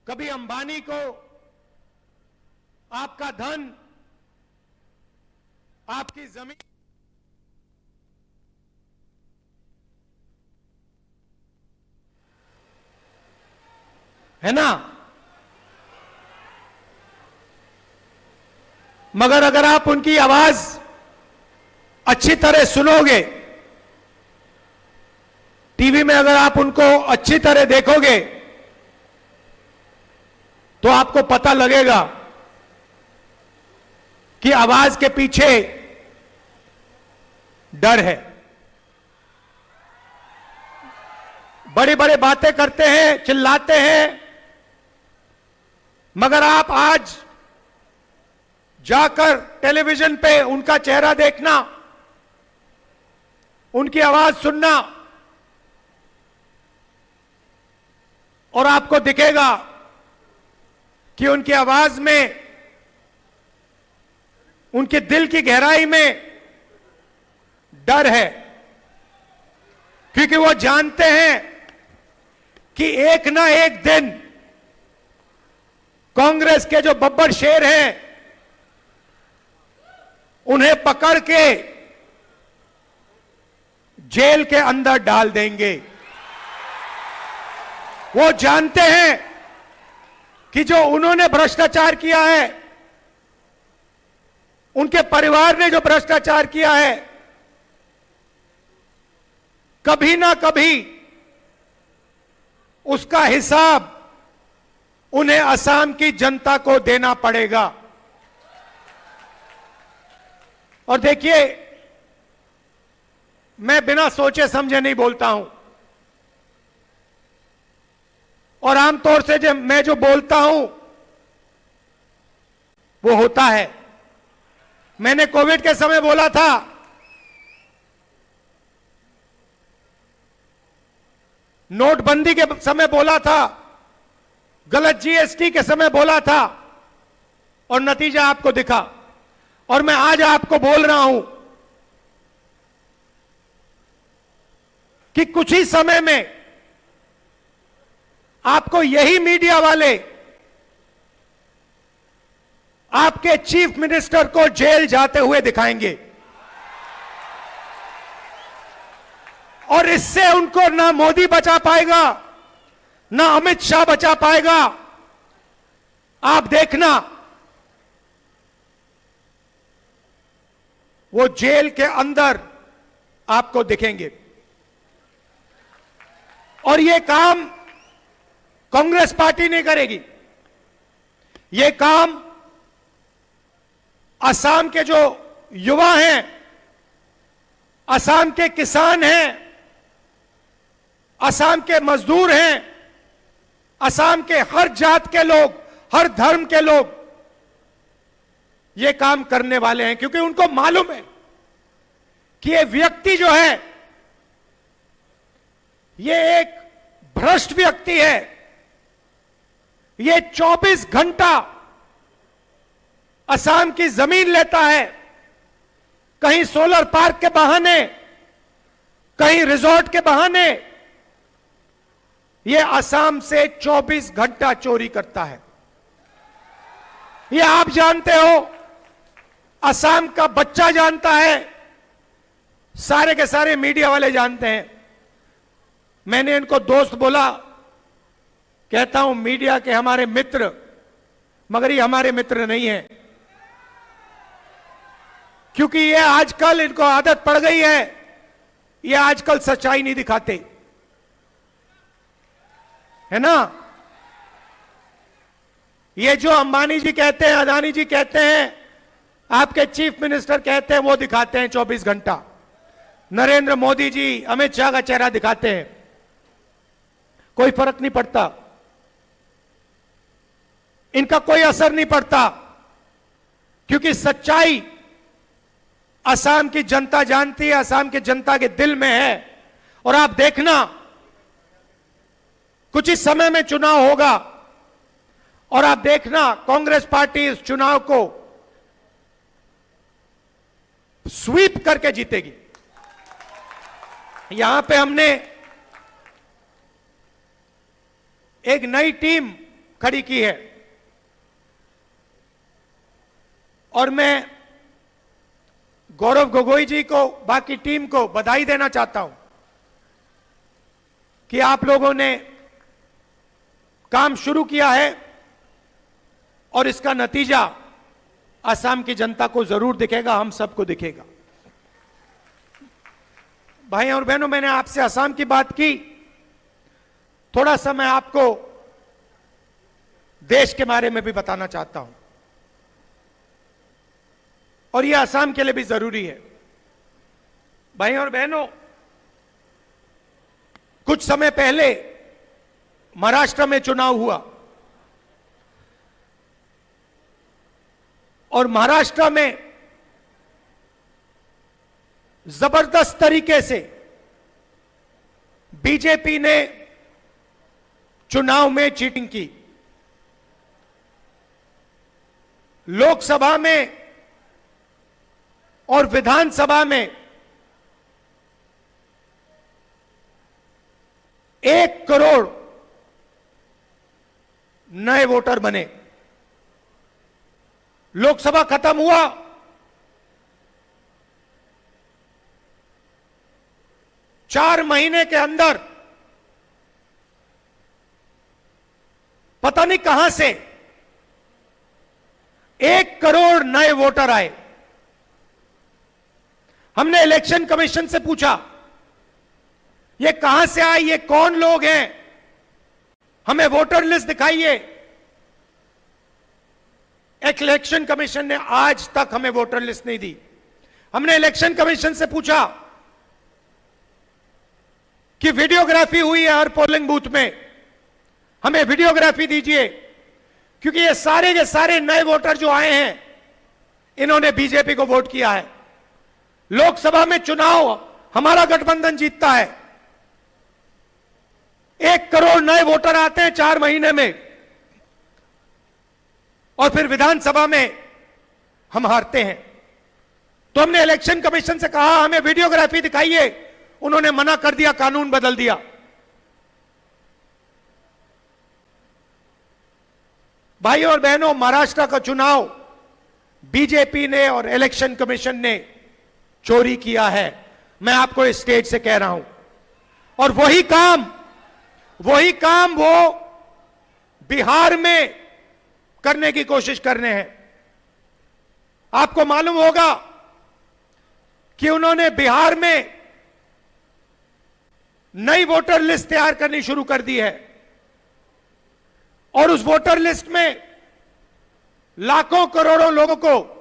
कभी अंबानी को आपका धन, आपकी जमीन, है ना, मगर अगर आप उनकी आवाज अच्छी तरह सुनोगे, टीवी में अगर आप उनको अच्छी तरह देखोगे, तो आपको पता लगेगा कि आवाज के पीछे डर है। बड़ी बड़ी बातें करते हैं, चिल्लाते हैं, मगर आप आज जाकर टेलीविजन पे उनका चेहरा देखना, उनकी आवाज सुनना, और आपको दिखेगा कि उनकी आवाज में, उनके दिल की गहराई में डर है, क्योंकि वो जानते हैं कि एक ना एक दिन कांग्रेस के जो बब्बर शेर हैं उन्हें पकड़ के जेल के अंदर डाल देंगे। वो जानते हैं कि जो उन्होंने भ्रष्टाचार किया है, उनके परिवार ने जो भ्रष्टाचार किया है, कभी ना कभी उसका हिसाब उन्हें असम की जनता को देना पड़ेगा। और देखिए, मैं बिना सोचे समझे नहीं बोलता हूं, और आमतौर से जब मैं जो बोलता हूं वो होता है। मैंने कोविड के समय बोला था, नोटबंदी के समय बोला था, गलत जीएसटी के समय बोला था, और नतीजा आपको दिखा। और मैं आज आपको बोल रहा हूं कि कुछ ही समय में आपको यही मीडिया वाले आपके चीफ मिनिस्टर को जेल जाते हुए दिखाएंगे, और इससे उनको ना मोदी बचा पाएगा, ना अमित शाह बचा पाएगा। आप देखना, वो जेल के अंदर आपको दिखेंगे। और ये काम कांग्रेस पार्टी नहीं करेगी, ये काम असम के जो युवा हैं, असम के किसान हैं, असम के मजदूर हैं, असम के हर जात के लोग, हर धर्म के लोग ये काम करने वाले हैं, क्योंकि उनको मालूम है कि ये व्यक्ति जो है, ये एक भ्रष्ट व्यक्ति है। ये 24 घंटा असम की जमीन लेता है, कहीं सोलर पार्क के बहाने, कहीं रिजॉर्ट के बहाने, ये असम से 24 घंटा चोरी करता है। ये आप जानते हो, असम का बच्चा जानता है, सारे के सारे मीडिया वाले जानते हैं। मैंने इनको दोस्त बोला, कहता हूं मीडिया के हमारे मित्र, मगर ये हमारे मित्र नहीं है, क्योंकि ये आजकल इनको आदत पड़ गई है, ये आजकल सच्चाई नहीं दिखाते, है ना। ये जो अंबानी जी कहते हैं, अदानी जी कहते हैं, आपके चीफ मिनिस्टर कहते हैं, वो दिखाते हैं 24 घंटा। नरेंद्र मोदी जी, अमित शाह का चेहरा दिखाते हैं, कोई फर्क नहीं पड़ता, इनका कोई असर नहीं पड़ता, क्योंकि सच्चाई असम की जनता जानती है, असम की जनता के दिल में है। और आप देखना, कुछ ही समय में चुनाव होगा, और आप देखना कांग्रेस पार्टी इस चुनाव को स्वीप करके जीतेगी। यहां पे हमने एक नई टीम खड़ी की है। और मैं गौरव गोगोई जी को, बाकी टीम को बधाई देना चाहता हूं कि आप लोगों ने काम शुरू किया है और इसका नतीजा असम की जनता को जरूर दिखेगा, हम सबको दिखेगा। भाई और बहनों, मैंने आपसे असम की बात की, थोड़ा सा मैं आपको देश के बारे में भी बताना चाहता हूं और यह असम के लिए भी जरूरी है। भाई और बहनों, कुछ समय पहले महाराष्ट्र में चुनाव हुआ और महाराष्ट्र में जबरदस्त तरीके से बीजेपी ने चुनाव में चीटिंग की। लोकसभा में और विधानसभा में 1 करोड़ नए वोटर बने। लोकसभा खत्म हुआ, चार महीने के अंदर पता नहीं कहां से 1 करोड़ नए वोटर आए। हमने इलेक्शन कमीशन से पूछा, ये कहां से आए, ये कौन लोग हैं, हमें वोटर लिस्ट दिखाइए। इलेक्शन कमीशन ने आज तक हमें वोटर लिस्ट नहीं दी। हमने इलेक्शन कमीशन से पूछा कि वीडियोग्राफी हुई है हर पोलिंग बूथ में, हमें वीडियोग्राफी दीजिए, क्योंकि ये सारे के सारे नए वोटर जो आए हैं इन्होंने बीजेपी को वोट किया है। लोकसभा में चुनाव हमारा गठबंधन जीतता है, 1 करोड़ नए वोटर आते हैं 4 महीने में, और फिर विधानसभा में हम हारते हैं। तो हमने इलेक्शन कमीशन से कहा हमें वीडियोग्राफी दिखाइए, उन्होंने मना कर दिया, कानून बदल दिया। भाइयों और बहनों, महाराष्ट्र का चुनाव बीजेपी ने और इलेक्शन कमीशन ने चोरी किया है, मैं आपको इस स्टेज से कह रहा हूं। और वही काम वो बिहार में करने की कोशिश कर रहे हैं। आपको मालूम होगा कि उन्होंने बिहार में नई वोटर लिस्ट तैयार करनी शुरू कर दी है और उस वोटर लिस्ट में लाखों करोड़ों लोगों को